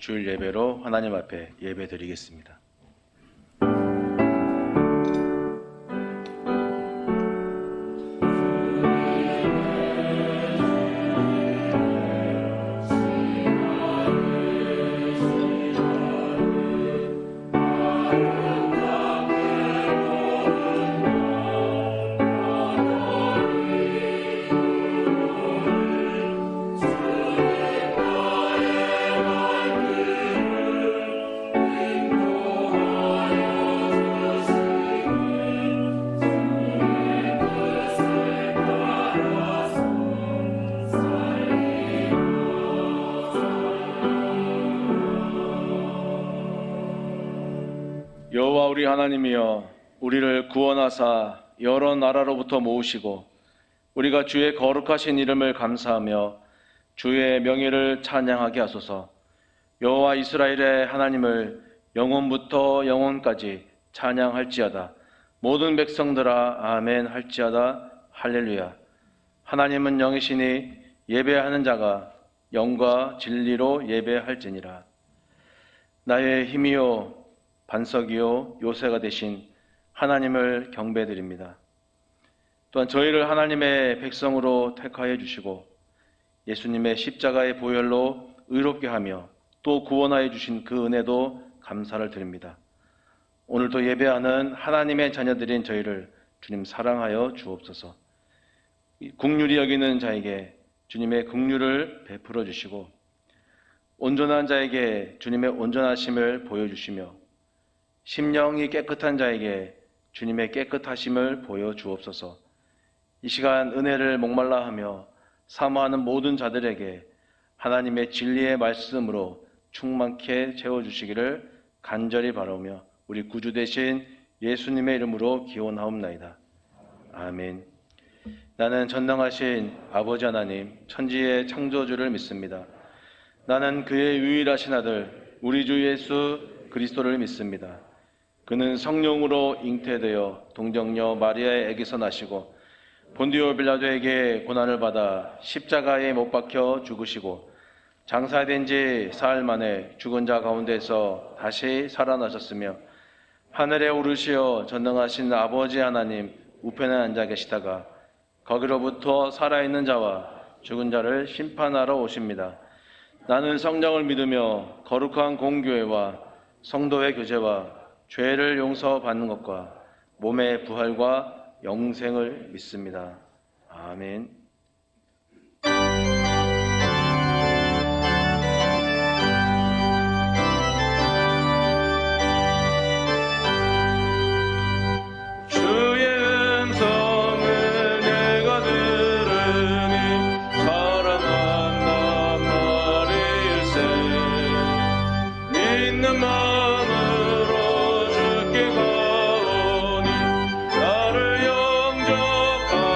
주일 예배로 하나님 앞에 예배 드리겠습니다. 여호와 우리 하나님이여, 우리를 구원하사 여러 나라로부터 모으시고 우리가 주의 거룩하신 이름을 감사하며 주의 명예를 찬양하게 하소서. 여호와 이스라엘의 하나님을 영원부터 영원까지 찬양할지어다. 모든 백성들아 아멘 할지어다. 할렐루야. 하나님은 영이시니 예배하는 자가 영과 진리로 예배할지니라. 나의 힘이요 반석이요 요새가 되신 하나님을 경배드립니다. 또한 저희를 하나님의 백성으로 택하여 주시고 예수님의 십자가의 보혈로 의롭게 하며 또 구원하여 주신 그 은혜도 감사를 드립니다. 오늘도 예배하는 하나님의 자녀들인 저희를 주님 사랑하여 주옵소서. 긍휼히 여기는 자에게 주님의 긍휼을 베풀어 주시고 온전한 자에게 주님의 온전하심을 보여주시며 심령이 깨끗한 자에게 주님의 깨끗하심을 보여주옵소서. 이 시간 은혜를 목말라 하며 사모하는 모든 자들에게 하나님의 진리의 말씀으로 충만케 채워주시기를 간절히 바라오며 우리 구주 되신 예수님의 이름으로 기원하옵나이다. 아멘. 나는 전능하신 아버지 하나님 천지의 창조주를 믿습니다. 나는 그의 유일하신 아들 우리 주 예수 그리스도를 믿습니다. 그는 성령으로 잉태되어 동정녀 마리아에게서 나시고 본디오 빌라도에게 고난을 받아 십자가에 못 박혀 죽으시고 장사된 지 사흘 만에 죽은 자 가운데서 다시 살아나셨으며 하늘에 오르시어 전능하신 아버지 하나님 우편에 앉아 계시다가 거기로부터 살아있는 자와 죽은 자를 심판하러 오십니다. 나는 성령을 믿으며 거룩한 공교회와 성도의 교제와 죄를 용서받는 것과 몸의 부활과 영생을 믿습니다. 아멘. 주의 음성을 내가 들으니 사랑한단 말일세. 믿는 마음으로 주께 가오니 나를 영접하소서.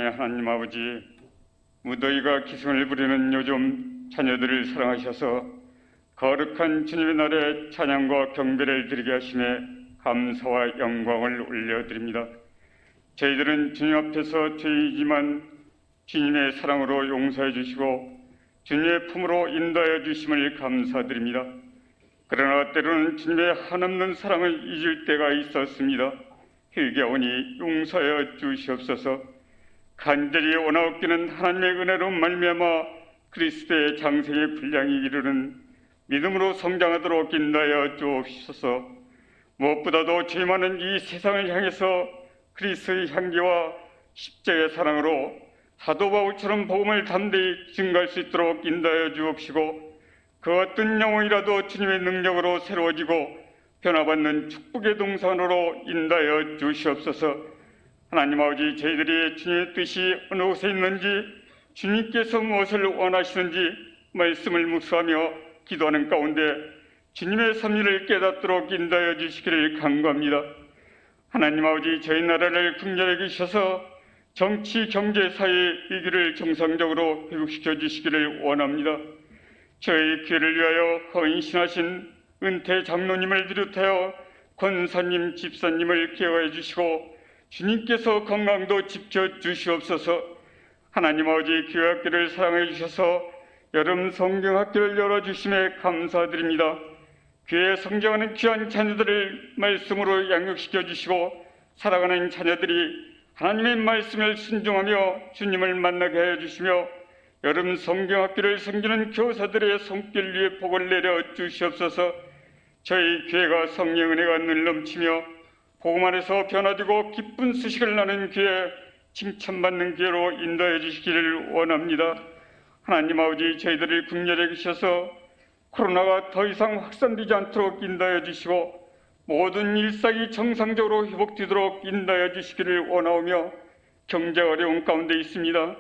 사랑의 하나님 아버지, 무더위가 기승을 부리는 요즘 자녀들을 사랑하셔서 거룩한 주님의 날에 찬양과 경배를 드리게 하심에 감사와 영광을 올려드립니다. 저희들은 주님 앞에서 죄이지만 주님의 사랑으로 용서해 주시고 주님의 품으로 인도하여 주심을 감사드립니다. 그러나 때로는 주님의 한없는 사랑을 잊을 때가 있었습니다. 회개하오니 용서하여 주시옵소서. 간절히 원하옵기는 하나님의 은혜로 말미암아 그리스도의 장생의 분량이 이르는 믿음으로 성장하도록 인도하여 주옵소서. 무엇보다도 죄 많은 이 세상을 향해서 그리스도의 향기와 십자가의 사랑으로 사도 바울처럼 복음을 담대히 증거할 수 있도록 인도하여 주옵시고, 그 어떤 영혼이라도 주님의 능력으로 새로워지고 변화받는 축복의 동산으로 인도하여 주시옵소서. 하나님 아버지, 저희들이 주님의 뜻이 어느 곳에 있는지, 주님께서 무엇을 원하시는지 말씀을 묵상하며 기도하는 가운데 주님의 섭리를 깨닫도록 인도하여 주시기를 간구합니다. 하나님 아버지, 저희 나라를 긍휼히 여기셔서 정치, 경제, 사회 위기를 정상적으로 회복시켜 주시기를 원합니다. 저희 교회를 위하여 헌신하신 은퇴 장로님을 비롯하여 권사님, 집사님을 케어해 주시고 주님께서 건강도 지켜 주시옵소서. 하나님 아버지, 교회학교를 사랑해 주셔서 여름 성경학교를 열어주심에 감사드립니다. 교회에 성장하는 귀한 자녀들을 말씀으로 양육시켜 주시고 살아가는 자녀들이 하나님의 말씀을 순종하며 주님을 만나게 하여 주시며 여름 성경학교를 섬기는 교사들의 손길 위에 복을 내려 주시옵소서. 저희 교회가 성령 은혜가 늘 넘치며 복음 안에서 변화되고 기쁜 소식을 나는 교회, 칭찬받는 교회로 인도해 주시기를 원합니다. 하나님 아버지, 저희들을 긍휼히 여기셔서 코로나가 더 이상 확산되지 않도록 인도해 주시고 모든 일상이 정상적으로 회복되도록 인도해 주시기를 원하오며, 경제 어려움 가운데 있습니다.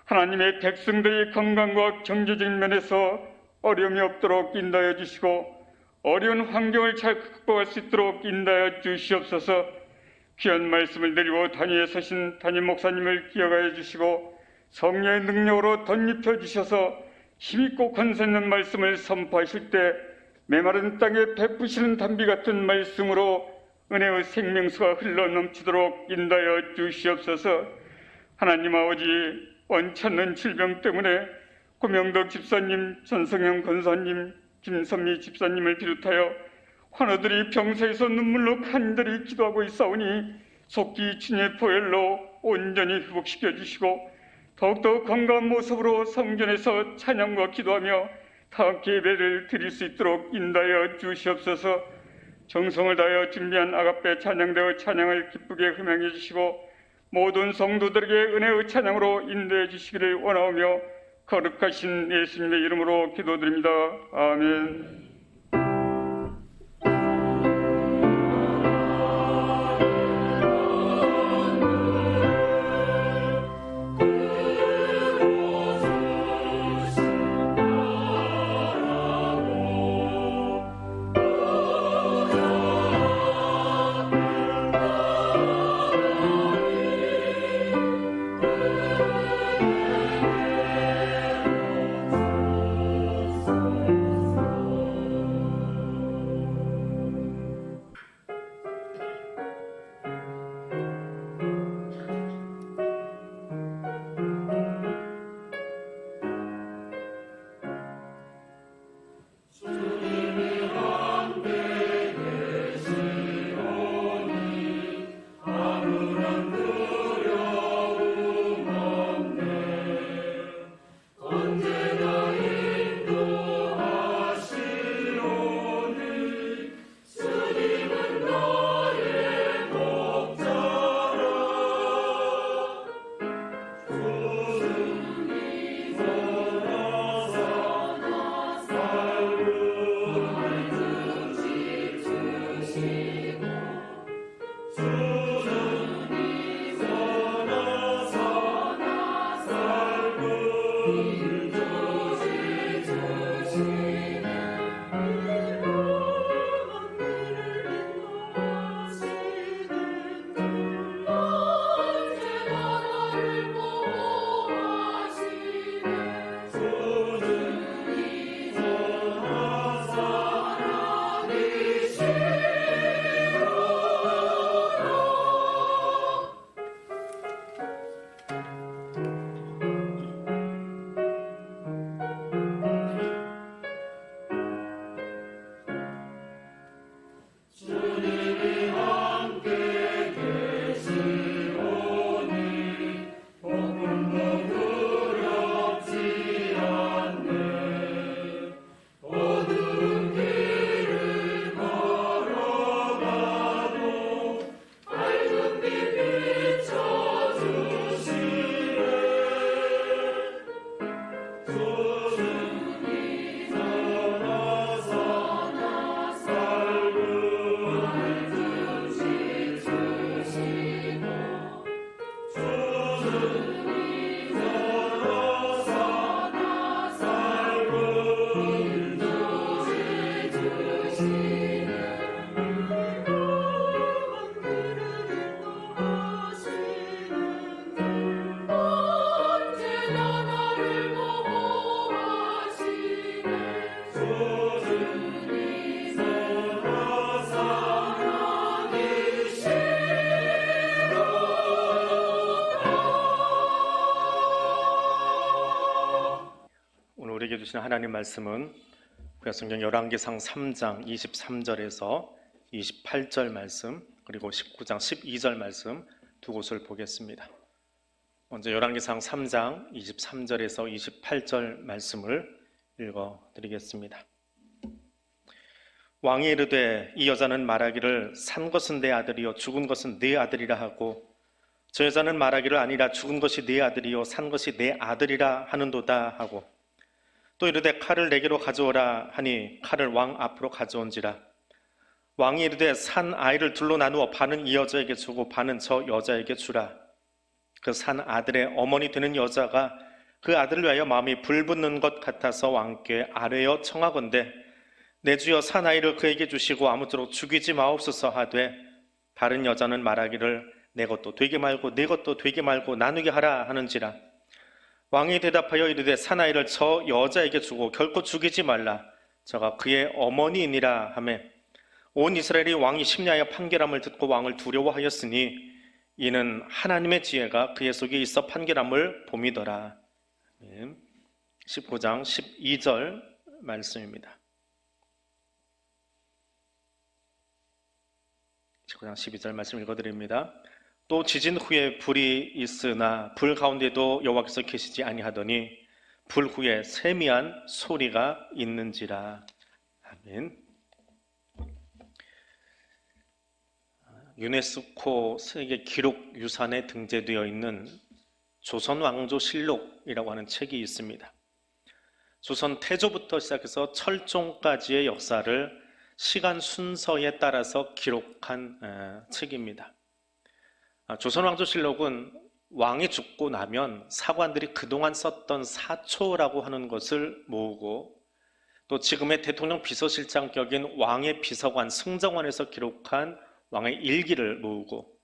하나님의 백성들의 건강과 경제적인 면에서 어려움이 없도록 인도해 주시고 어려운 환경을 잘 극복할 수 있도록 인도하여 주시옵소서. 귀한 말씀을 드리고 단위에 서신 담임 목사님을 기억하여 주시고 성령의 능력으로 덧입혀 주셔서 힘있고 권세 있는 말씀을 선포하실 때 메마른 땅에 베푸시는 단비 같은 말씀으로 은혜의 생명수가 흘러 넘치도록 인도하여 주시옵소서. 하나님 아버지, 원치 않는 질병 때문에 고명덕 집사님, 전성영 권사님, 김선미 집사님을 비롯하여 환우들이 병사에서 눈물로 간절히 기도하고 있사오니 속기 주님의 보혈로 온전히 회복시켜 주시고 더욱더 건강한 모습으로 성전에서 찬양과 기도하며 다 예배를 드릴 수 있도록 인도하여 주시옵소서. 정성을 다하여 준비한 아가페 찬양대의 찬양을 기쁘게 흠양해 주시고 모든 성도들에게 은혜의 찬양으로 인도해 주시기를 원하오며 거룩하신 예수님의 이름으로 기도드립니다. 아멘. 언제나 나를 언제나 나를 보호하시네 주님이 서로 오늘 우리에게 주신 하나님 말씀은 구약성경 열왕기상 3장 23절에서 28절 말씀, 그리고 19장 12절 말씀 두 곳을 보겠습니다. 먼저 열왕기상 3장 23절에서 28절 말씀을 읽어드리겠습니다. 왕이 이르되 이 여자는 말하기를 산 것은 내 아들이요 죽은 것은 내 아들이라 하고, 저 여자는 말하기를 아니라 죽은 것이 내 아들이요 산 것이 내 아들이라 하는도다 하고, 또 이르되 칼을 내게로 가져오라 하니 칼을 왕 앞으로 가져온지라. 왕이 이르되 산 아이를 둘로 나누어 반은 이 여자에게 주고 반은 저 여자에게 주라. 그 산 아들의 어머니 되는 여자가 그 아들을 위하여 마음이 불붙는 것 같아서 왕께 아뢰어 청하건대 내 주여 산 아이를 그에게 주시고 아무쪼록 죽이지 마옵소서 하되, 다른 여자는 말하기를 내 것도 되게 말고 내 것도 되게 말고 나누게 하라 하는지라. 왕이 대답하여 이르되 산 아이를 저 여자에게 주고 결코 죽이지 말라. 저가 그의 어머니이니라 하며, 온 이스라엘이 왕이 심야하여 판결함을 듣고 왕을 두려워하였으니 이는 하나님의 지혜가 그의 속에 있어 판결함을 봄이더라. 19장 12절 말씀입니다. 19장 12절 말씀 읽어드립니다. 또 지진 후에 불이 있으나 불 가운데도 여호와께서 계시지 아니하더니 불 후에 세미한 소리가 있는지라. 아멘. 유네스코 세계 기록 유산에 등재되어 있는 조선 왕조 실록이라고 하는 책이 있습니다. 조선 태조부터 시작해서 철종까지의 역사를 시간 순서에 따라서 기록한 책입니다. 조선 왕조 실록은 왕이 죽고 나면 사관들이 그동안 썼던 사초라고 하는 것을 모으고, 또 지금의 대통령 비서실장격인 왕의 비서관 승정원에서 기록한 왕의 일기를 모으고,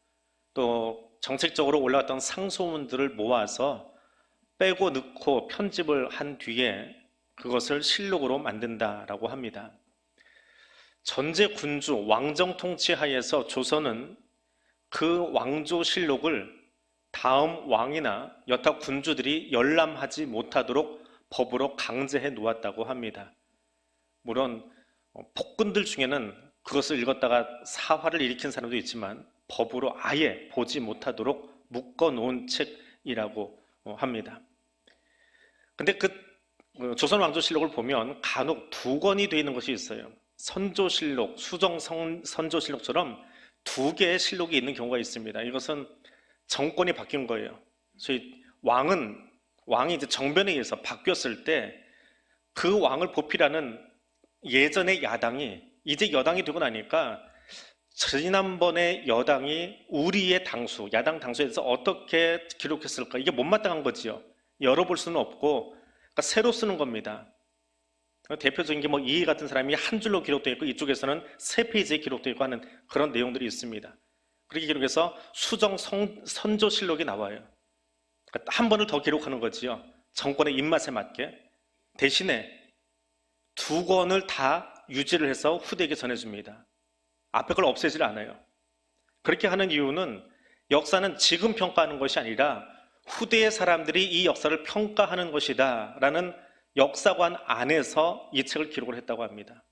또 정책적으로 올라왔던 상소문들을 모아서 빼고 넣고 편집을 한 뒤에 그것을 실록으로 만든다라고 합니다. 전제 군주 왕정 통치 하에서 조선은 그 왕조실록을 다음 왕이나 여타 군주들이 열람하지 못하도록 법으로 강제해 놓았다고 합니다. 물론 폭군들 중에는 그것을 읽었다가 사화를 일으킨 사람도 있지만 법으로 아예 보지 못하도록 묶어 놓은 책이라고 합니다. 근데 그 조선 왕조실록을 보면 간혹 두 권이 되어 있는 것이 있어요. 선조실록, 수정선조실록처럼 두 개의 실록이 있는 경우가 있습니다. 이것은 정권이 바뀐 거예요. 저희 왕이 이제 정변에 의해서 바뀌었을 때 그 왕을 보필하는 예전의 야당이 이제 여당이 되고 나니까 지난번에 여당이 우리의 당수, 야당 당수에 대해서 어떻게 기록했을까, 이게 못마땅한 거지요. 열어볼 수는 없고, 그러니까 새로 쓰는 겁니다. 대표적인 게 이 같은 사람이 한 줄로 기록되어 있고 이쪽에서는 세 페이지에 기록되어 있고 하는 그런 내용들이 있습니다. 그렇게 기록해서 수정 선조실록이 나와요. 그러니까 한 번을 더 기록하는 거지요. 정권의 입맛에 맞게. 대신에 두 권을 다 유지를 해서 후대에게 전해줍니다. 앞에 걸 없애질 않아요. 그렇게 하는 이유는 역사는 지금 평가하는 것이 아니라 후대의 사람들이 이 역사를 평가하는 것이다 라는 역사관 안에서 이 책을 기록을 했다고 합니다.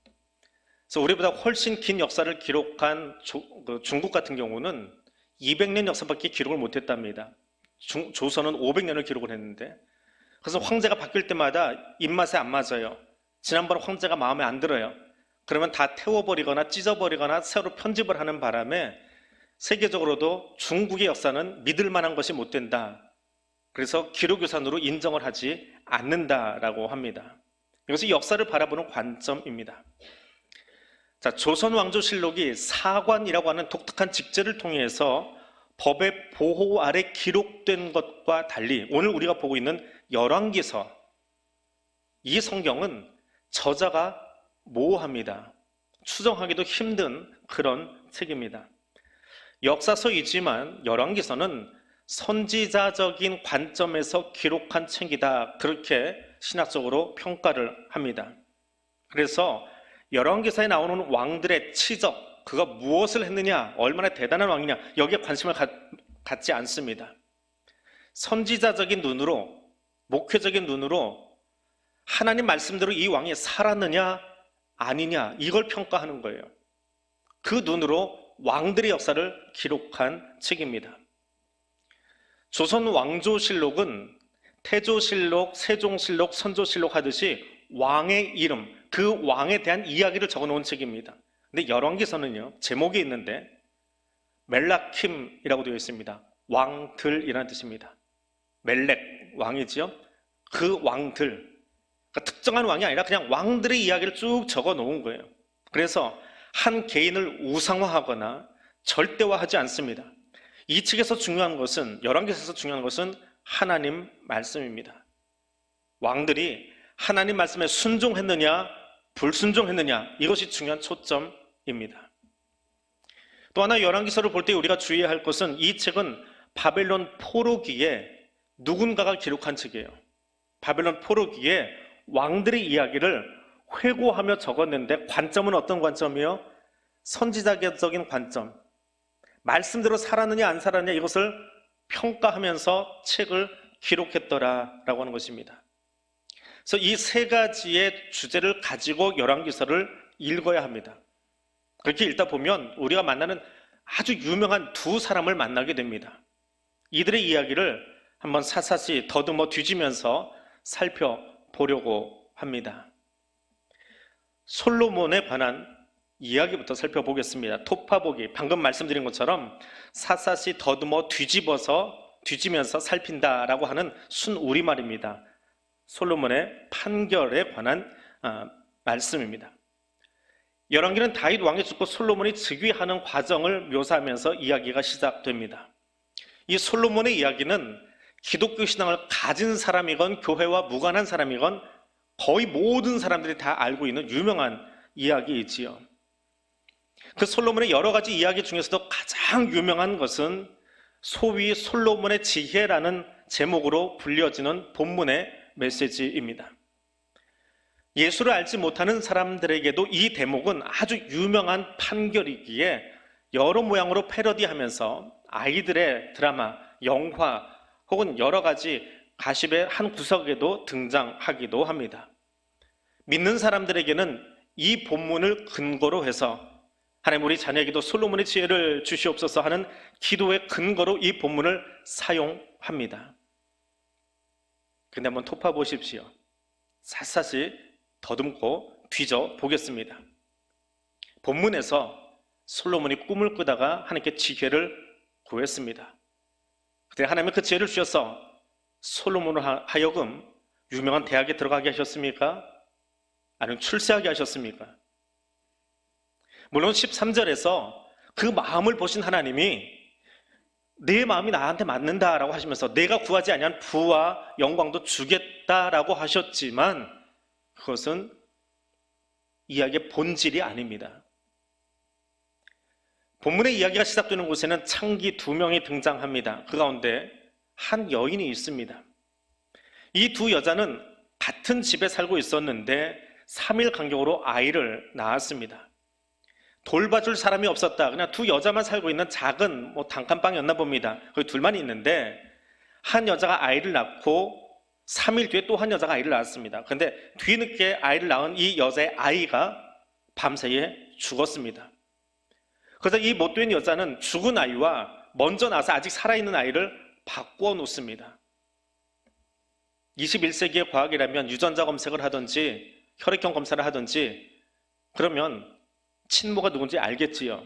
그래서 우리보다 훨씬 긴 역사를 기록한 중국 같은 경우는 200년 역사밖에 기록을 못했답니다. 조선은 500년을 기록을 했는데, 그래서 황제가 바뀔 때마다 입맛에 안 맞아요. 지난번 황제가 마음에 안 들어요. 그러면 다 태워버리거나 찢어버리거나 새로 편집을 하는 바람에 세계적으로도 중국의 역사는 믿을 만한 것이 못 된다. 그래서 기록유산으로 인정을 하지 않는다라고 합니다. 이것이 역사를 바라보는 관점입니다. 자, 조선 왕조실록이 사관이라고 하는 독특한 직제를 통해서 법의 보호 아래 기록된 것과 달리 오늘 우리가 보고 있는 열왕기서, 이 성경은 저자가 모호합니다. 추정하기도 힘든 그런 책입니다. 역사서이지만 열왕기서는 선지자적인 관점에서 기록한 책이다, 그렇게 신학적으로 평가를 합니다. 그래서 열왕기서에 나오는 왕들의 치적, 그가 무엇을 했느냐, 얼마나 대단한 왕이냐, 여기에 관심을 갖지 않습니다. 선지자적인 눈으로, 목회적인 눈으로 하나님 말씀대로 이 왕이 살았느냐 아니냐, 이걸 평가하는 거예요. 그 눈으로 왕들의 역사를 기록한 책입니다. 조선 왕조실록은 태조실록, 세종실록, 선조실록 하듯이 왕의 이름, 그 왕에 대한 이야기를 적어놓은 책입니다. 근데 열왕기서는요, 제목이 있는데 멜라킴이라고 되어 있습니다. 왕들이라는 뜻입니다. 멜렉, 왕이지요. 그 왕들, 그러니까 특정한 왕이 아니라 그냥 왕들의 이야기를 쭉 적어놓은 거예요. 그래서 한 개인을 우상화하거나 절대화하지 않습니다. 이 책에서 중요한 것은, 열왕기서에서 중요한 것은 하나님 말씀입니다. 왕들이 하나님 말씀에 순종했느냐 불순종했느냐, 이것이 중요한 초점입니다. 또 하나 열왕기서를 볼 때 우리가 주의해야 할 것은 이 책은 바벨론 포로기에 누군가가 기록한 책이에요. 바벨론 포로기에 왕들의 이야기를 회고하며 적었는데 관점은 어떤 관점이요? 선지자적인 관점. 말씀대로 살았느냐 안 살았느냐 이것을 평가하면서 책을 기록했더라라고 하는 것입니다. 그래서 이 세 가지의 주제를 가지고 열왕기서를 읽어야 합니다. 그렇게 읽다 보면 우리가 만나는 아주 유명한 두 사람을 만나게 됩니다. 이들의 이야기를 한번 샅샅이 더듬어 뒤지면서 살펴보려고 합니다. 솔로몬에 관한 이야기부터 살펴보겠습니다. 토파보기, 방금 말씀드린 것처럼 샅샅이 더듬어 뒤지면서 살핀다라고 하는 순우리말입니다. 솔로몬의 판결에 관한 말씀입니다. 열왕기는 다윗 왕이 죽고 솔로몬이 즉위하는 과정을 묘사하면서 이야기가 시작됩니다. 이 솔로몬의 이야기는 기독교 신앙을 가진 사람이건 교회와 무관한 사람이건 거의 모든 사람들이 다 알고 있는 유명한 이야기이지요. 그 솔로몬의 여러 가지 이야기 중에서도 가장 유명한 것은 소위 솔로몬의 지혜라는 제목으로 불려지는 본문의 메시지입니다. 예수를 알지 못하는 사람들에게도 이 대목은 아주 유명한 판결이기에 여러 모양으로 패러디하면서 아이들의 드라마, 영화 혹은 여러 가지 가십의 한 구석에도 등장하기도 합니다. 믿는 사람들에게는 이 본문을 근거로 해서 하나님 우리 자녀에게도 솔로몬의 지혜를 주시옵소서 하는 기도의 근거로 이 본문을 사용합니다. 근데 한번 토파 보십시오. 샅샅이 더듬고 뒤져 보겠습니다. 본문에서 솔로몬이 꿈을 꾸다가 하나님께 지혜를 구했습니다. 그때 하나님은 그 지혜를 주셔서 솔로몬을 하여금 유명한 대학에 들어가게 하셨습니까? 아니면 출세하게 하셨습니까? 물론 13절에서 그 마음을 보신 하나님이 내 마음이 나한테 맞는다라고 하시면서 내가 구하지 아니한 부와 영광도 주겠다라고 하셨지만 그것은 이야기의 본질이 아닙니다. 본문의 이야기가 시작되는 곳에는 창기 2명이 등장합니다. 그 가운데 한 여인이 있습니다. 이 두 여자는 같은 집에 살고 있었는데 3일 간격으로 아이를 낳았습니다. 돌봐줄 사람이 없었다. 그냥 두 여자만 살고 있는 작은 단칸방이었나 봅니다. 거기 둘만 있는데 한 여자가 아이를 낳고 3일 뒤에 또 한 여자가 아이를 낳았습니다. 그런데 뒤늦게 아이를 낳은 이 여자의 아이가 밤새에 죽었습니다. 그래서 이 못된 여자는 죽은 아이와 먼저 나서 아직 살아있는 아이를 바꾸어 놓습니다. 21세기의 과학이라면 유전자 검색을 하든지 혈액형 검사를 하든지 그러면 친모가 누군지 알겠지요.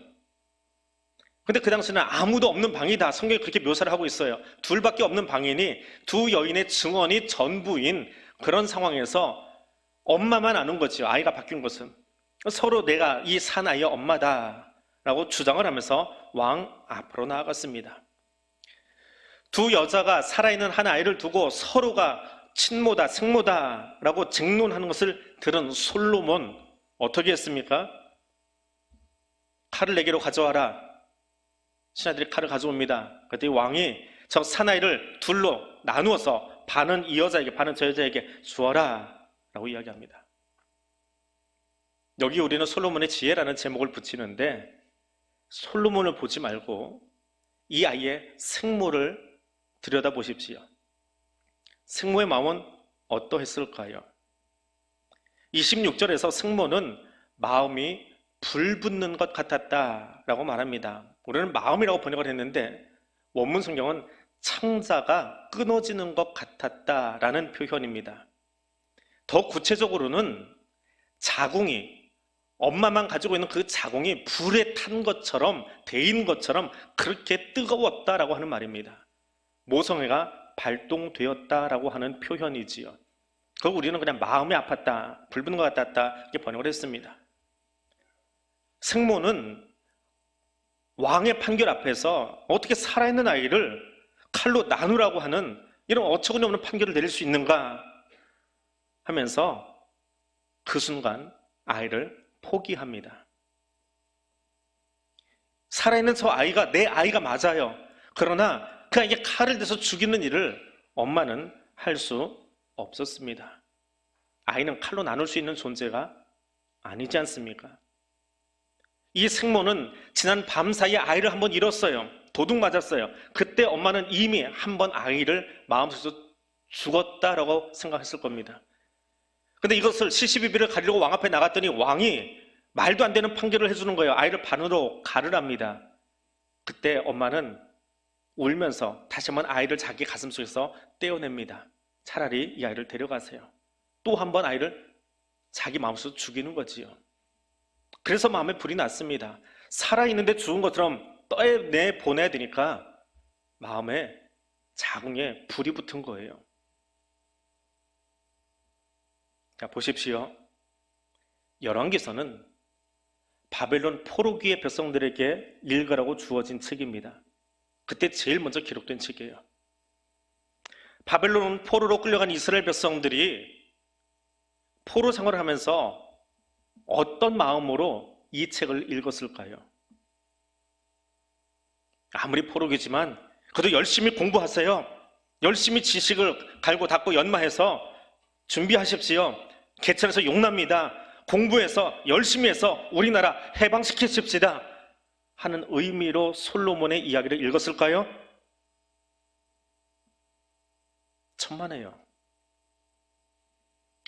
근데 그 당시에는 아무도 없는 방이다. 성경이 그렇게 묘사를 하고 있어요. 둘밖에 없는 방이니 두 여인의 증언이 전부인 그런 상황에서 엄마만 아는 거지요. 아이가 바뀐 것은. 서로 내가 이 산 아이의 엄마다 라고 주장을 하면서 왕 앞으로 나아갔습니다. 두 여자가 살아있는 한 아이를 두고 서로가 친모다, 생모다라고 쟁론하는 것을 들은 솔로몬 어떻게 했습니까? 칼을 내게로 가져와라. 신하들이 칼을 가져옵니다. 그때 왕이 저 사나이를 둘로 나누어서 반은 이 여자에게, 반은 저 여자에게 주어라 라고 이야기합니다. 여기 우리는 솔로몬의 지혜라는 제목을 붙이는데 솔로몬을 보지 말고 이 아이의 생모를 들여다보십시오. 생모의 마음은 어떠했을까요? 26절에서 생모는 마음이 불붙는 것 같았다라고 말합니다. 우리는 마음이라고 번역을 했는데 원문 성경은 창자가 끊어지는 것 같았다라는 표현입니다. 더 구체적으로는 자궁이, 엄마만 가지고 있는 그 자궁이 불에 탄 것처럼, 데인 것처럼 그렇게 뜨거웠다라고 하는 말입니다. 모성애가 발동되었다라고 하는 표현이지요. 그걸 우리는 그냥 마음이 아팠다, 불붙는 것 같았다 이렇게 번역을 했습니다. 생모는 왕의 판결 앞에서 어떻게 살아있는 아이를 칼로 나누라고 하는 이런 어처구니 없는 판결을 내릴 수 있는가 하면서 그 순간 아이를 포기합니다. 살아있는 저 아이가 내 아이가 맞아요. 그러나 그 아이에게 칼을 대서 죽이는 일을 엄마는 할 수 없었습니다. 아이는 칼로 나눌 수 있는 존재가 아니지 않습니까? 이 생모는 지난 밤 사이에 아이를 한번 잃었어요. 도둑 맞았어요. 그때 엄마는 이미 한번 아이를 마음속에서 죽었다라고 생각했을 겁니다. 근데 이것을 시시비비를 가리려고 왕 앞에 나갔더니 왕이 말도 안 되는 판결을 해주는 거예요. 아이를 반으로 가르랍니다. 그때 엄마는 울면서 다시 한번 아이를 자기 가슴속에서 떼어냅니다. 차라리 이 아이를 데려가세요. 또 한 번 아이를 자기 마음속에서 죽이는 거지요. 그래서 마음에 불이 났습니다. 살아있는데 죽은 것처럼 떠내보내야 되니까 마음에 자궁에 불이 붙은 거예요. 자, 보십시오. 열왕기서는 바벨론 포로기의 백성들에게 읽으라고 주어진 책입니다. 그때 제일 먼저 기록된 책이에요. 바벨론 포로로 끌려간 이스라엘 백성들이 포로 생활을 하면서 어떤 마음으로 이 책을 읽었을까요? 아무리 포로기지만 그래도 열심히 공부하세요. 열심히 지식을 갈고 닦고 연마해서 준비하십시오. 개천에서 용납니다. 공부해서 열심히 해서 우리나라 해방시키십시다 하는 의미로 솔로몬의 이야기를 읽었을까요? 천만에요.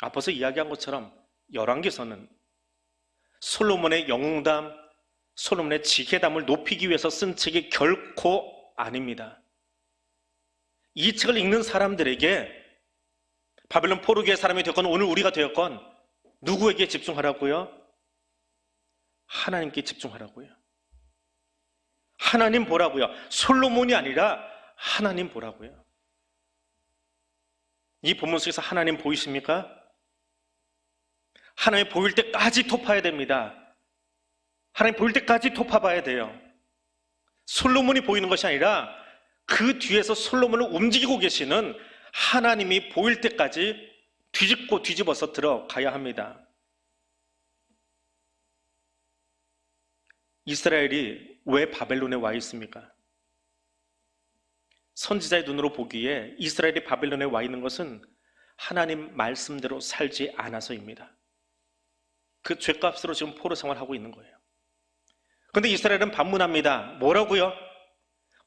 앞서서 이야기한 것처럼 열왕기서는 솔로몬의 영웅담, 솔로몬의 지혜담을 높이기 위해서 쓴 책이 결코 아닙니다. 이 책을 읽는 사람들에게 바벨론 포로기의 사람이 되었건 오늘 우리가 되었건 누구에게 집중하라고요? 하나님께 집중하라고요. 하나님 보라고요. 솔로몬이 아니라 하나님 보라고요. 이 본문 속에서 하나님 보이십니까? 하나님 보일 때까지 토파야 됩니다. 하나님 보일 때까지 토파봐야 돼요. 솔로몬이 보이는 것이 아니라 그 뒤에서 솔로몬을 움직이고 계시는 하나님이 보일 때까지 뒤집고 뒤집어서 들어가야 합니다. 이스라엘이 왜 바벨론에 와 있습니까? 선지자의 눈으로 보기에 이스라엘이 바벨론에 와 있는 것은 하나님 말씀대로 살지 않아서입니다. 그 죄값으로 지금 포로 생활하고 있는 거예요. 그런데 이스라엘은 반문합니다. 뭐라고요?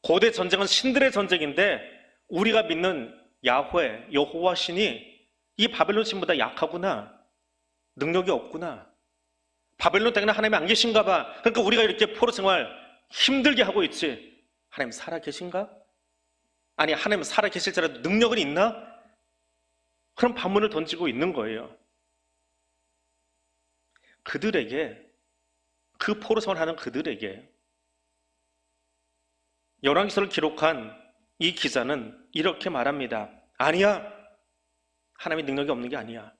고대 전쟁은 신들의 전쟁인데 우리가 믿는 야훼, 여호와 신이 이 바벨론 신보다 약하구나. 능력이 없구나. 바벨론 땅에는 하나님이 안 계신가 봐. 그러니까 우리가 이렇게 포로 생활 힘들게 하고 있지. 하나님 살아 계신가? 아니, 하나님 살아 계실지라도 능력은 있나? 그런 반문을 던지고 있는 거예요. 그들에게, 그 포로 생활하는 그들에게 열왕기서를 기록한 이 기자는 이렇게 말합니다. 아니야. 하나님의 능력이 없는 게 아니야.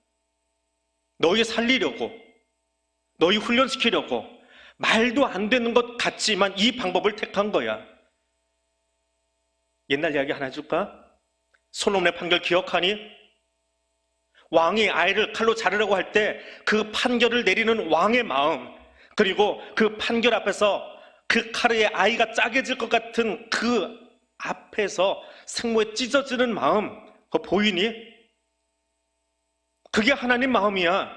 너희 살리려고, 너희 훈련시키려고 말도 안 되는 것 같지만 이 방법을 택한 거야. 옛날 이야기 하나 해줄까? 솔로몬의 판결 기억하니? 왕이 아이를 칼로 자르려고 할 때 그 판결을 내리는 왕의 마음, 그리고 그 판결 앞에서 그 칼에 아이가 짜게질 것 같은 그 앞에서 생모에 찢어지는 마음, 그거 보이니? 그게 하나님 마음이야.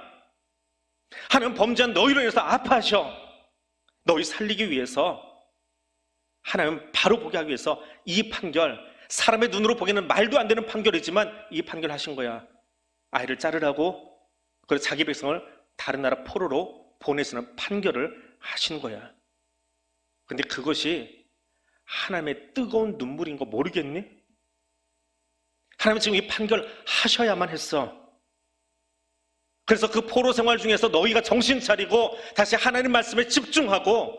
하나님 범죄한 너희로 인해서 아파하셔. 너희 살리기 위해서 하나님 바로 보게 하기 위해서 이 판결, 사람의 눈으로 보기에는 말도 안 되는 판결이지만 이 판결 하신 거야. 아이를 자르라고, 그래서 자기 백성을 다른 나라 포로로 보내시는 판결을 하신 거야. 근데 그것이 하나님의 뜨거운 눈물인 거 모르겠니? 하나님은 지금 이 판결 하셔야만 했어. 그래서 그 포로 생활 중에서 너희가 정신 차리고 다시 하나님 말씀에 집중하고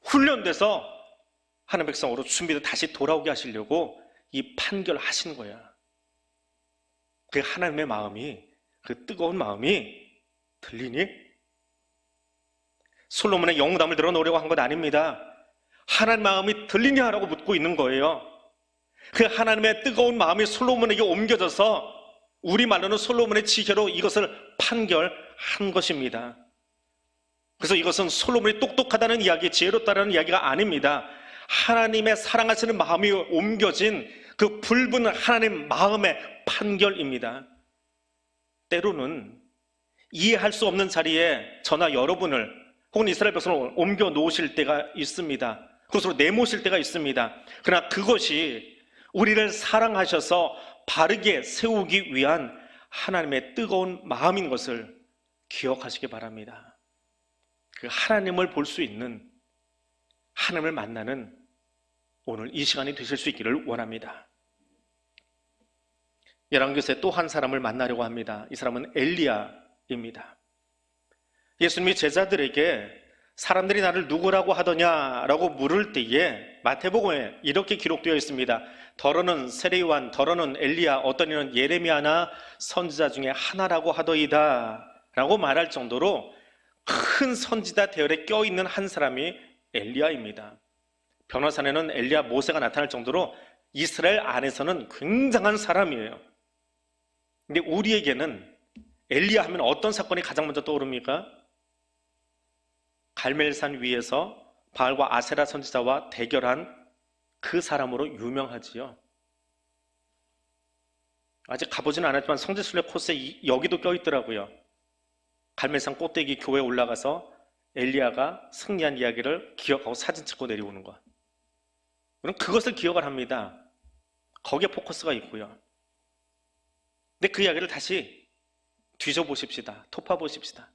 훈련돼서 하나님 백성으로 준비돼 다시 돌아오게 하시려고 이 판결을 하신 거야. 그 하나님의 마음이, 그 뜨거운 마음이 들리니? 솔로몬의 영담을 들어 놓으려고 한 건 아닙니다. 하나님 마음이 들리냐라고 묻고 있는 거예요. 그 하나님의 뜨거운 마음이 솔로몬에게 옮겨져서 우리말로는 솔로몬의 지혜로 이것을 판결한 것입니다. 그래서 이것은 솔로몬이 똑똑하다는 이야기, 지혜롭다는 이야기가 아닙니다. 하나님의 사랑하시는 마음이 옮겨진 그 붉은 하나님 마음의 판결입니다. 때로는 이해할 수 없는 자리에 저나 여러분을 혹은 이스라엘 백성을 옮겨 놓으실 때가 있습니다. 그것으로 내모실 때가 있습니다. 그러나 그것이 우리를 사랑하셔서 바르게 세우기 위한 하나님의 뜨거운 마음인 것을 기억하시기 바랍니다. 그 하나님을 볼 수 있는, 하나님을 만나는 오늘 이 시간이 되실 수 있기를 원합니다. 열왕기서에 또 한 사람을 만나려고 합니다. 이 사람은 엘리야입니다. 예수님이 제자들에게 사람들이 나를 누구라고 하더냐라고 물을 때에 마태복음에 이렇게 기록되어 있습니다. 더러는 세례요한, 더러는 엘리야, 어떤 이는 예레미야나 선지자 중에 하나라고 하더이다 라고 말할 정도로 큰 선지자 대열에 껴있는 한 사람이 엘리야입니다. 변호사에는 엘리야, 모세가 나타날 정도로 이스라엘 안에서는 굉장한 사람이에요. 근데 우리에게는 엘리야 하면 어떤 사건이 가장 먼저 떠오릅니까? 갈멜산 위에서 바알과 아세라 선지자와 대결한 그 사람으로 유명하지요. 아직 가보지는 않았지만 성지순례 코스에 여기도 껴있더라고요. 갈멜산 꼭대기 교회에 올라가서 엘리야가 승리한 이야기를 기억하고 사진 찍고 내려오는 것. 그럼 그것을 기억을 합니다. 거기에 포커스가 있고요. 근데 그 이야기를 다시 뒤져보십시다. 토파보십시다.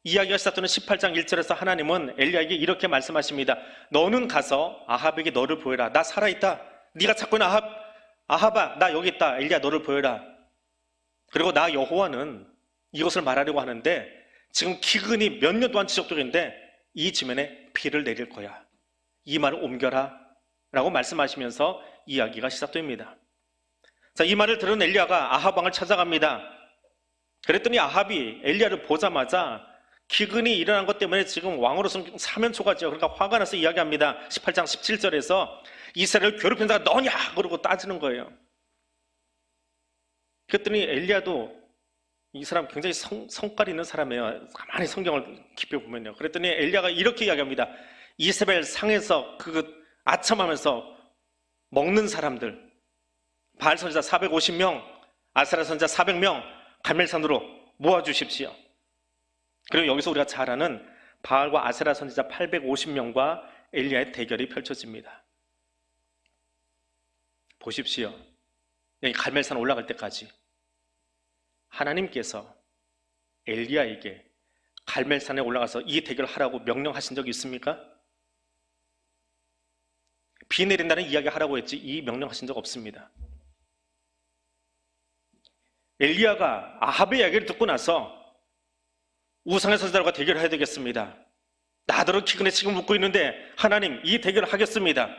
이야기가 시작되는 18장 1절에서 하나님은 엘리야에게 이렇게 말씀하십니다. 너는 가서 아합에게 너를 보여라. 나 살아있다. 네가 찾고 있는 아합아, 나 여기 있다. 엘리야, 너를 보여라. 그리고 나 여호와는 이것을 말하려고 하는데 지금 기근이 몇 년 동안 지속되고 있는데 이 지면에 비를 내릴 거야. 이 말을 옮겨라 라고 말씀하시면서 이야기가 시작됩니다. 자, 이 말을 들은 엘리야가 아합 왕을 찾아갑니다. 그랬더니 아합이 엘리야를 보자마자 기근이 일어난 것 때문에 지금 왕으로서는 사면초가죠. 그러니까 화가 나서 이야기합니다. 18장 17절에서 이스라엘을 괴롭힌 자가 너냐? 그러고 따지는 거예요. 그랬더니 엘리야도 이 사람 굉장히 성깔 있는 사람이에요. 가만히 성경을 깊이 보면요. 그랬더니 엘리야가 이렇게 이야기합니다. 이세벨 상에서 그 아첨하면서 먹는 사람들, 바알 선지자 450명, 아세라 선지자 400명 갈멜산으로 모아주십시오. 그리고 여기서 우리가 잘 아는 바알과 아세라 선지자 850명과 엘리야의 대결이 펼쳐집니다. 보십시오. 여기 갈멜산 올라갈 때까지 하나님께서 엘리야에게 갈멜산에 올라가서 이 대결을 하라고 명령하신 적이 있습니까? 비 내린다는 이야기 하라고 했지 이 명령하신 적 없습니다. 엘리야가 아합의 이야기를 듣고 나서 우상의 선지자들과 대결을 해야 되겠습니다. 나더러 기근에 지금 묵고 있는데 하나님 이 대결을 하겠습니다.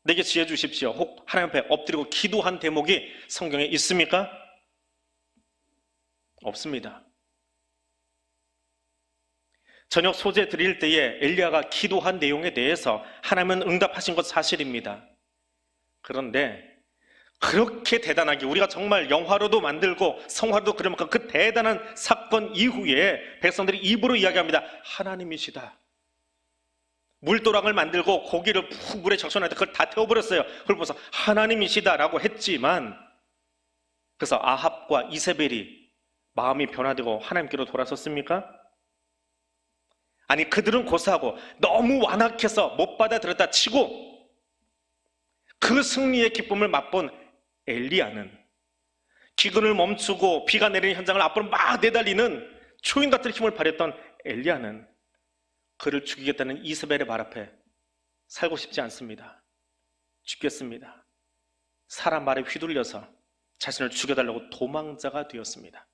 내게 지혜 주십시오. 혹 하나님 앞에 엎드리고 기도한 대목이 성경에 있습니까? 없습니다. 저녁 소재 드릴 때에 엘리야가 기도한 내용에 대해서 하나님은 응답하신 것 사실입니다. 그런데 그렇게 대단하게 우리가 정말 영화로도 만들고 성화로도 그럴 만큼 그 대단한 사건 이후에 백성들이 입으로 이야기합니다. 하나님이시다. 물도랑을 만들고 고기를 푹 물에 적셔놨을 때 그걸 다 태워버렸어요. 그걸 보면서 하나님이시다라고 했지만, 그래서 아합과 이세벨이 마음이 변화되고 하나님께로 돌아섰습니까? 아니, 그들은 고사하고 너무 완악해서 못 받아들였다 치고 그 승리의 기쁨을 맛본 엘리야는 기근을 멈추고 비가 내리는 현장을 앞으로 막 내달리는 초인 같은 힘을 발휘했던 엘리야는 그를 죽이겠다는 이세벨의 말 앞에 살고 싶지 않습니다. 죽겠습니다. 사람 말에 휘둘려서 자신을 죽여달라고 도망자가 되었습니다.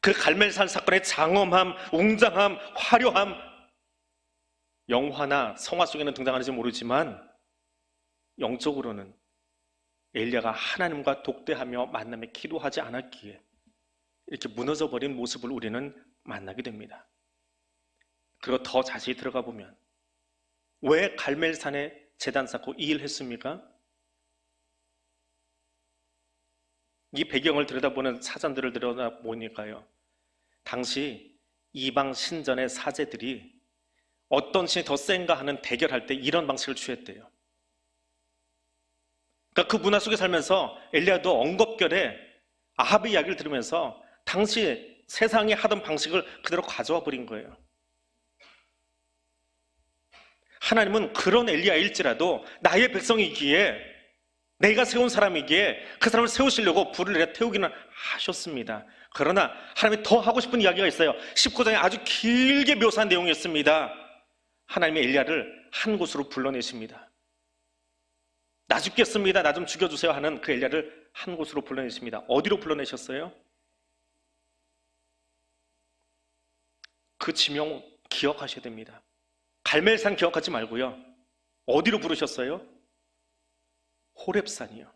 그 갈멜산 사건의 장엄함, 웅장함, 화려함, 영화나 성화 속에는 등장하는지 모르지만 영적으로는 엘리야가 하나님과 독대하며 만남에 기도하지 않았기에 이렇게 무너져버린 모습을 우리는 만나게 됩니다. 그리고 더 자세히 들어가 보면 왜 갈멜산에 제단 쌓고 이 일을 했습니까? 이 배경을 들여다보는 사전들을 들여다보니까요, 당시 이방 신전의 사제들이 어떤 신이 더 센가 하는 대결할 때 이런 방식을 취했대요. 그러니까 그 문화 속에 살면서 엘리야도 엉겁결에 아합의 이야기를 들으면서 당시 세상이 하던 방식을 그대로 가져와 버린 거예요. 하나님은 그런 엘리야일지라도 나의 백성이기에, 내가 세운 사람이기에 그 사람을 세우시려고 불을 내려 태우기는 하셨습니다. 그러나 하나님이 더 하고 싶은 이야기가 있어요. 19장에 아주 길게 묘사한 내용이었습니다. 하나님이 엘리야를 한 곳으로 불러내십니다. 나 죽겠습니다, 나 좀 죽여주세요 하는 그 엘리야를 한 곳으로 불러내십니다. 어디로 불러내셨어요? 그 지명 기억하셔야 됩니다. 갈멜산 기억하지 말고요, 어디로 부르셨어요? 호렙산이요.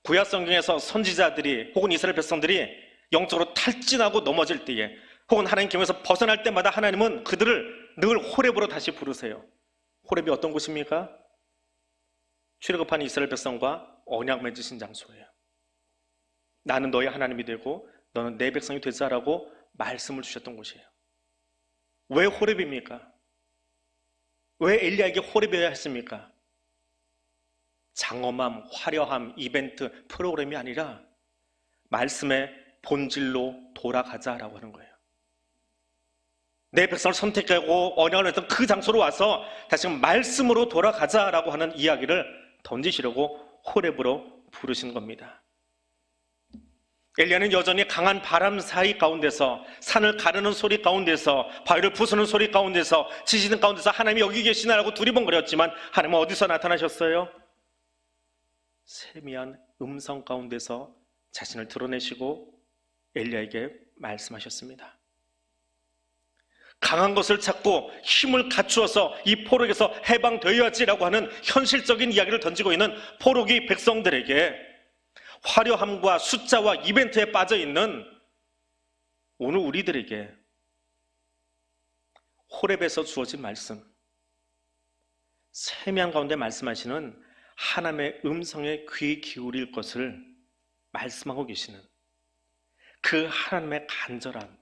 구약 성경에서 선지자들이 혹은 이스라엘 백성들이 영적으로 탈진하고 넘어질 때에, 혹은 하나님 경에서 벗어날 때마다 하나님은 그들을 늘 호렙으로 다시 부르세요. 호렙이 어떤 곳입니까? 출애굽한 이스라엘 백성과 언약 맺으신 장소예요. 나는 너의 하나님이 되고 너는 내 백성이 되자라고 말씀을 주셨던 곳이에요. 왜 호렙입니까? 왜 엘리야에게 호렙이어야 했습니까? 장엄함, 화려함, 이벤트, 프로그램이 아니라 말씀의 본질로 돌아가자라고 하는 거예요. 내 백성을 선택하고 언약을 했던 그 장소로 와서 다시 말씀으로 돌아가자라고 하는 이야기를 던지시려고 호렙으로 부르신 겁니다. 엘리야는 여전히 강한 바람 사이 가운데서, 산을 가르는 소리 가운데서, 바위를 부수는 소리 가운데서, 지지는 가운데서 하나님이 여기 계시나라고 두리번거렸지만 하나님은 어디서 나타나셨어요? 세미한 음성 가운데서 자신을 드러내시고 엘리야에게 말씀하셨습니다. 강한 것을 찾고 힘을 갖추어서 이 포로에서 해방되어야지라고 하는 현실적인 이야기를 던지고 있는 포로기 백성들에게 화려함과 숫자와 이벤트에 빠져있는 오늘 우리들에게 호렙에서 주어진 말씀, 세미한 가운데 말씀하시는 하나님의 음성에 귀 기울일 것을 말씀하고 계시는 그 하나님의 간절함,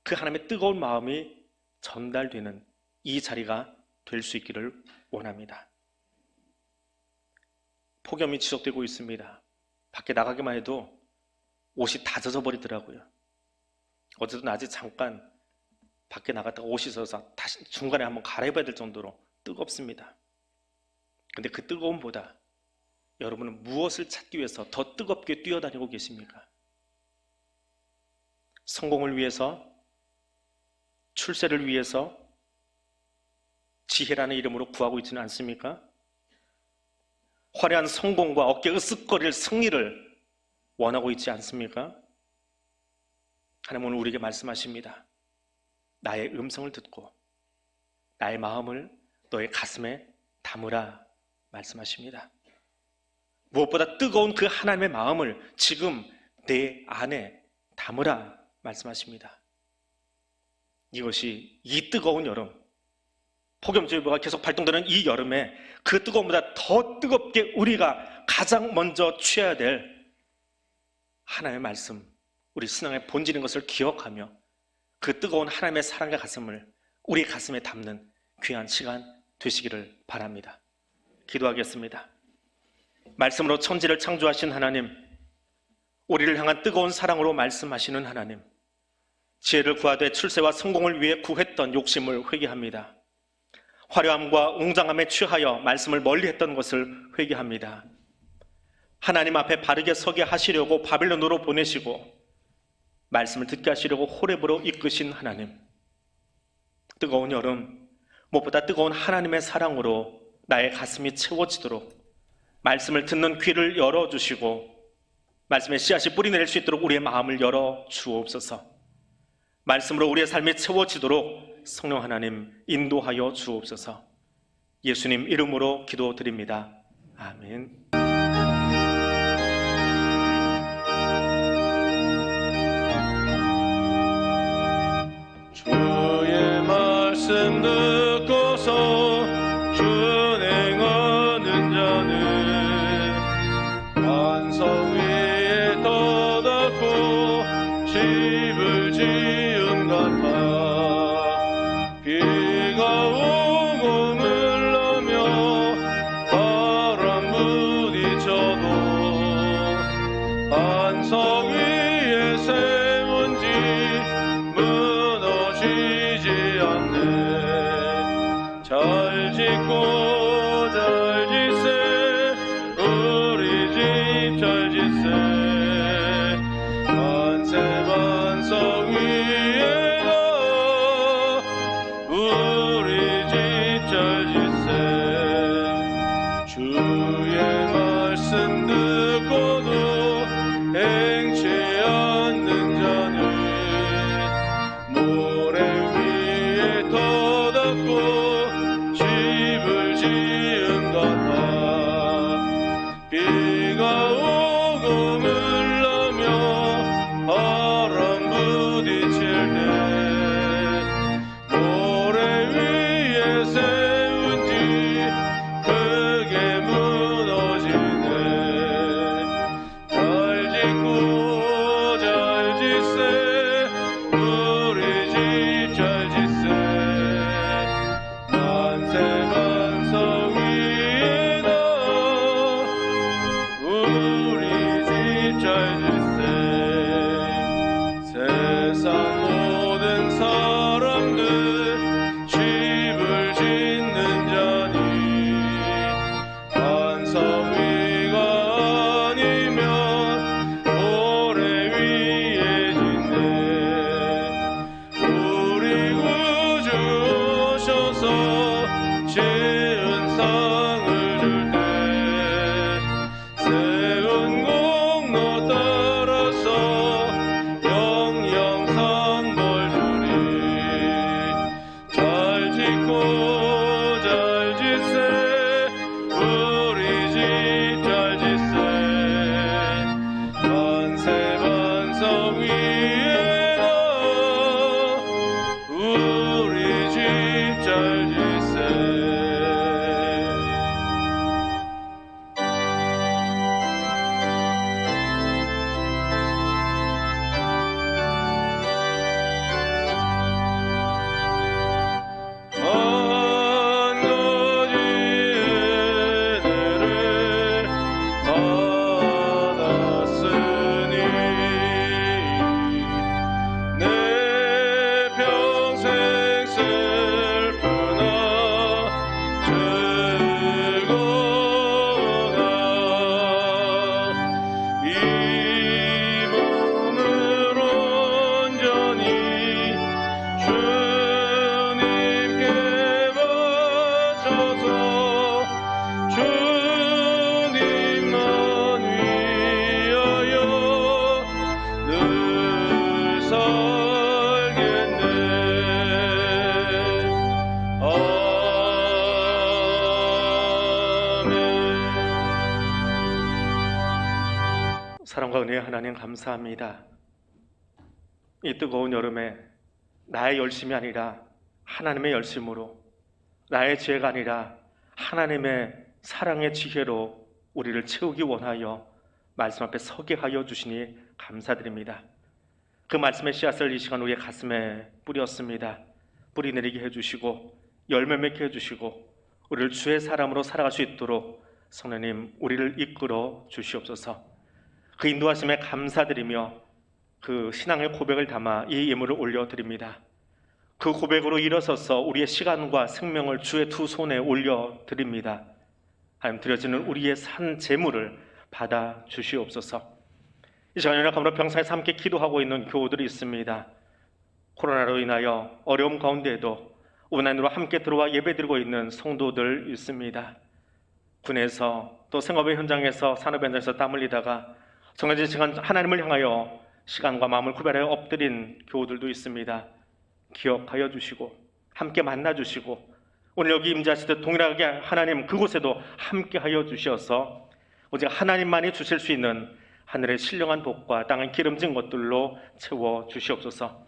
그 하나님의 뜨거운 마음이 전달되는 이 자리가 될 수 있기를 원합니다. 폭염이 지속되고 있습니다. 밖에 나가기만 해도 옷이 다 젖어버리더라고요. 어제도 낮에 잠깐 밖에 나갔다가 옷이 젖어서 다시 중간에 한번 갈아입어야 될 정도로 뜨겁습니다. 근데 그 뜨거움보다 여러분은 무엇을 찾기 위해서 더 뜨겁게 뛰어다니고 계십니까? 성공을 위해서, 출세를 위해서, 지혜라는 이름으로 구하고 있지는 않습니까? 화려한 성공과 어깨 으쓱거릴 승리를 원하고 있지 않습니까? 하나님은 우리에게 말씀하십니다. 나의 음성을 듣고 나의 마음을 너의 가슴에 담으라 말씀하십니다. 무엇보다 뜨거운 그 하나님의 마음을 지금 내 안에 담으라 말씀하십니다. 이것이 이 뜨거운 여름, 폭염주의보가 계속 발동되는 이 여름에 그 뜨거움보다 더 뜨겁게 우리가 가장 먼저 취해야 될 하나님의 말씀, 우리 신앙의 본질인 것을 기억하며 그 뜨거운 하나님의 사랑의 가슴을 우리 가슴에 담는 귀한 시간 되시기를 바랍니다. 기도하겠습니다. 말씀으로 천지를 창조하신 하나님, 우리를 향한 뜨거운 사랑으로 말씀하시는 하나님, 지혜를 구하되 출세와 성공을 위해 구했던 욕심을 회개합니다. 화려함과 웅장함에 취하여 말씀을 멀리했던 것을 회개합니다. 하나님 앞에 바르게 서게 하시려고 바빌론으로 보내시고 말씀을 듣게 하시려고 호렙으로 이끄신 하나님, 뜨거운 여름, 무엇보다 뜨거운 하나님의 사랑으로 나의 가슴이 채워지도록 말씀을 듣는 귀를 열어주시고 말씀의 씨앗이 뿌리내릴 수 있도록 우리의 마음을 열어 주옵소서. 말씀으로 우리의 삶이 채워지도록 성령 하나님 인도하여 주옵소서. 예수님 이름으로 기도드립니다. 아멘. 주의 말씀 듣고서 준행하는 자는 반석 위에 떠닫고 집을 지은 같아 비가 오고 물러며 바람 부딪혀도 반석 위에 세운 집 무너지지 않네. 잘 짓고 잘 짓세 우리 집 잘 짓세 만세 반석 위에가 우리 집 잘 짓세. 주의 말씀 듣고도 행치 않는 자는 모래 위에 떠닫고 집을 지은 같아 비가 오고 물러며 바람 부딪힐 때 모래 위에 세운 집 크게 무너지네. 잘 짓고 잘 짓세 우리 집 잘 짓세 만세 반석 위에다 우리 집 잘 짓세. 세상 모든 사람들 집을 짓는 자니 반석 위가 아니면 모래 위에 짓네. 우리 구주 오셔서 지은 상을 줄 때 세운 공로 따라서 영영상 벌 주리. 잘 짓고 잘 짓세 우리 집 잘 짓세 만세 반석 위에다 우리 집 잘 짓세. 한 가지 은혜를 받았으니 내 평생 슬프나 즐거우나 이 몸을 온전히 주님께 바쳐서 주님만 위하여 늘 살겠네. 아멘. 사랑과 은혜의 하나님 감사합니다. 이 뜨거운 여름에 나의 열심이 아니라 하나님의 열심으로 나의 지혜가 아니라 하나님의 사랑의 지혜로 우리를 채우기 원하여 말씀 앞에 서게 하여 주시니 감사드립니다. 그 말씀의 씨앗을 이 시간 우리의 가슴에 뿌렸습니다. 뿌리 내리게 해주시고 열매 맺게 해주시고 우리를 주의 사람으로 살아갈 수 있도록 성령님 우리를 이끌어 주시옵소서. 그 인도하심에 감사드리며 그 신앙의 고백을 담아 이 예물을 올려드립니다. 그 고백으로 일어서서 우리의 시간과 생명을 주의 두 손에 올려드립니다. 하나님 드려지는 우리의 산 제물을 받아 주시옵소서. 이 시간 연약함으로 병상에서 함께 기도하고 있는 교우들이 있습니다. 코로나로 인하여 어려움 가운데에도 온라인으로 함께 들어와 예배드리고 있는 성도들 있습니다. 군에서 또 생업의 현장에서 산업 현장에서 땀 흘리다가 정해진 시간 하나님을 향하여 시간과 마음을 구별하여 엎드린 교우들도 있습니다. 기억하여 주시고 함께 만나 주시고 오늘 여기 임재하실 때 동일하게 하나님 그곳에도 함께 하여 주셔서 오직 하나님만이 주실 수 있는 하늘의 신령한 복과 땅의 기름진 것들로 채워 주시옵소서.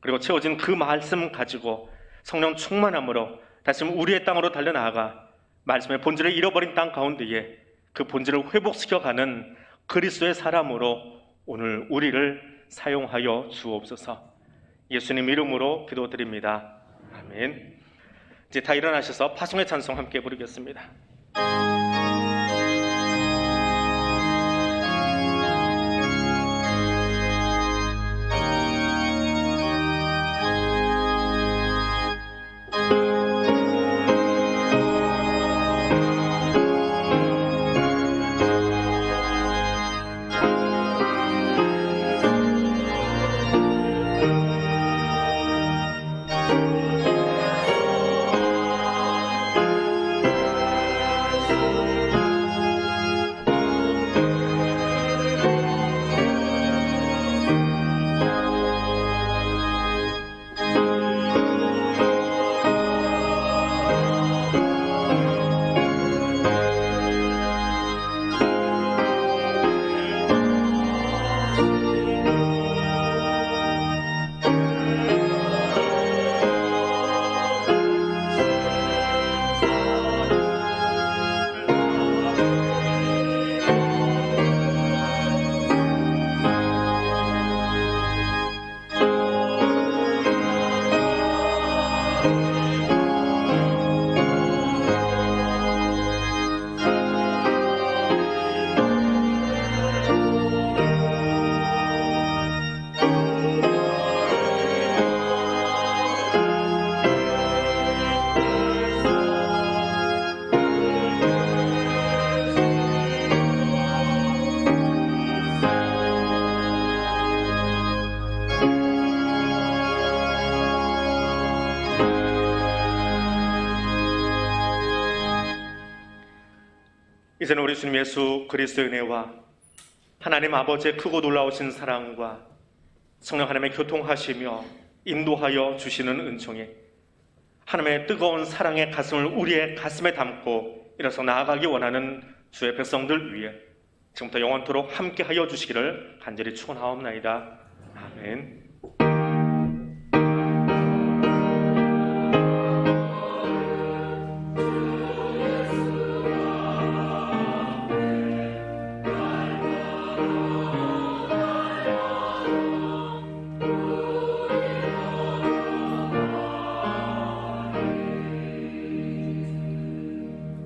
그리고 채워진 그 말씀 가지고 성령 충만함으로 다시 우리의 땅으로 달려나아가 말씀의 본질을 잃어버린 땅 가운데에 그 본질을 회복시켜가는 그리스도의 사람으로 오늘 우리를 사용하여 주옵소서. 예수님 이름으로 기도드립니다. 아멘. 이제 다 일어나셔서 파송의 찬송 함께 부르겠습니다. 이제는 우리 주님 예수 그리스도의 은혜와 하나님 아버지의 크고 놀라우신 사랑과 성령 하나님의 교통하시며 인도하여 주시는 은총이 하나님의 뜨거운 사랑의 가슴을 우리의 가슴에 담고 일어서 나아가기 원하는 주의 백성들 위해 지금부터 영원토록 함께하여 주시기를 간절히 축원하옵나이다. 아멘.